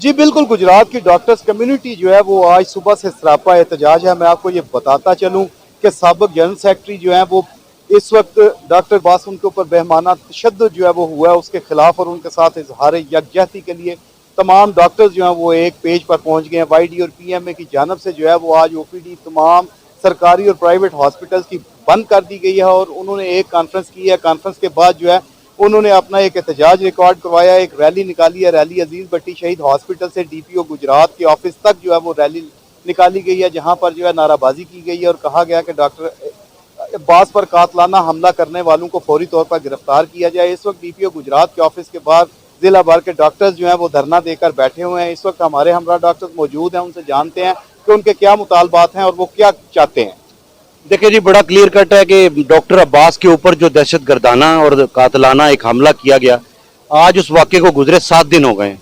जी बिल्कुल, गुजरात की doctors community जो है वो आज सुबह से सरापा एहतजाज है। मैं आपको ये बताता चलूँ कि साबिक जनरल सेक्रेटरी जो है वो इस वक्त डॉक्टर अब्बास उनके ऊपर बेहमाना तशद्दुद जो है वो हुआ है, उसके खिलाफ और उनके साथ इजहार यकजहती के लिए तमाम डॉक्टर्स जो हैं वो एक पेज पर पहुंच गए हैं। वाईडी और पीएमए की जानब से जो है वो आज ओपीडी तमाम सरकारी और प्राइवेट हॉस्पिटल्स की बंद कर दी गई है और उन्होंने एक कॉन्फ्रेंस की है। कॉन्फ्रेंस के बाद जो है उन्होंने अपना एक एहतजाज रिकॉर्ड करवाया, एक रैली निकाली है। रैली अजीज भट्टी शहीद हॉस्पिटल से डीपीओ गुजरात के ऑफिस तक जो है वो रैली निकाली गई है, जहां पर जो है नाराबाजी की गई है और कहा गया कि डॉक्टर अब्बास पर कातलाना हमला करने वालों को फौरी तौर पर गिरफ्तार किया जाए। इस वक्त डीपीओ गुजरात के ऑफिस के बाहर जिला भर के डॉक्टर्स जो हैं वो धरना देकर बैठे हुए हैं। इस वक्त हमारे हमरा डॉक्टर्स मौजूद हैं, उनसे जानते हैं कि उनके क्या मुतालबात हैं और वो क्या चाहते हैं। देखिए जी, बड़ा क्लियर कट है कि डॉक्टर अब्बास के ऊपर जो दहशत गर्दाना और कातलाना एक हमला किया गया, आज उस वाक़े को गुजरे 7 दिन हो गए।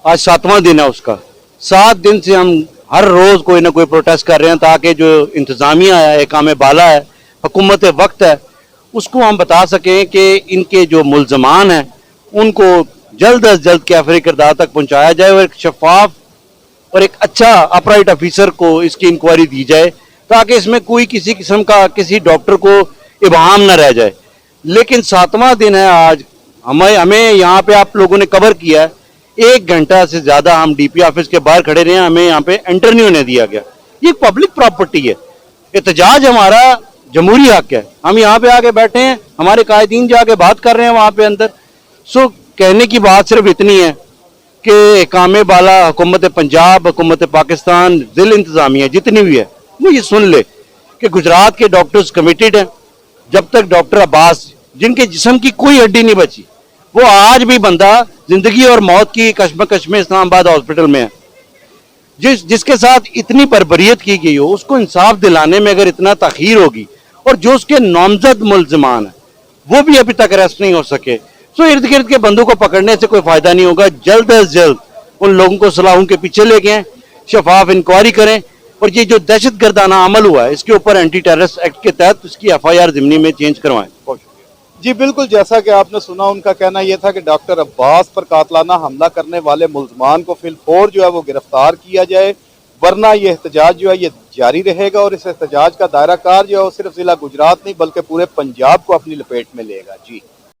आज 7वां दिन है उसका। 7 दिन से हम हर रोज़ कोई ना कोई प्रोटेस्ट कर रहे हैं ताकि जो इंतज़ामिया है, एकाम बाला है, हुकूमत वक्त है, उसको हम बता सकें कि इनके जो मुल्ज़मान हैं उनको जल्द अज जल्द कैफरी किरदार तक पहुँचाया जाए और एक शफाफ और एक अच्छा अपराइट ऑफिसर को इसकी इंक्वायरी दी जाए ताकि इसमें कोई किसी किस्म का किसी डॉक्टर को इबाहम न रह जाए। लेकिन 7वां दिन है आज। हमें यहाँ पे आप लोगों ने कवर किया है, 1 घंटा से ज़्यादा हम डीपी ऑफिस के बाहर खड़े रहे, हमें यहाँ पे एंटर नहीं होने दिया गया। ये पब्लिक प्रॉपर्टी है, एहतजाज हमारा जमहूरी हक है। हम यहाँ पे आके बैठे हैं, हमारे कायदीन जाके बात कर रहे हैं वहाँ पे अंदर। सो कहने की बात सिर्फ इतनी है कि कामे बाला हुकूमत पंजाब, हुकूमत पाकिस्तान, जिला इंतजामिया जितनी भी है वो ये सुन ले कि गुजरात के डॉक्टर्स कमिटेड हैं। जब तक डॉक्टर अब्बास, जिनके जिस्म की कोई हड्डी नहीं बची, वो आज भी बंदा जिंदगी और मौत की कश्मकश में इस्लामाबाद हॉस्पिटल में है, जिसके साथ इतनी बर्बरियत की गई हो, उसको इंसाफ दिलाने में अगर इतना ताखीर होगी और जो उसके नामजद मुल्ज़मान है वो भी अभी तक अरेस्ट नहीं हो सके, तो इर्द गिर्द के बंदों को पकड़ने से कोई फायदा नहीं होगा। जल्द अज जल्द उन लोगों को सलाहों के पीछे ले गए, शफाफ इंक्वायरी करें और ये जो दहशत गर्दाना अमल हुआ है इसके ऊपर एंटी टेररिस्ट एक्ट के तहत उसकी FIR ज़िमनी में चेंज करवाएं। जी बिल्कुल, जैसा कि आपने सुना, उनका कहना यह था कि डॉक्टर अब्बास पर कातलाना हमला करने वाले मुल्ज़मान को फिलफौर जो है वो गिरफ्तार किया जाए, वरना ये एहतजाज जो है ये जारी रहेगा और इस एहतजाज का दायरा कार जो है वो सिर्फ जिला गुजरात नहीं बल्कि पूरे पंजाब को अपनी लपेट में लेगा। जी।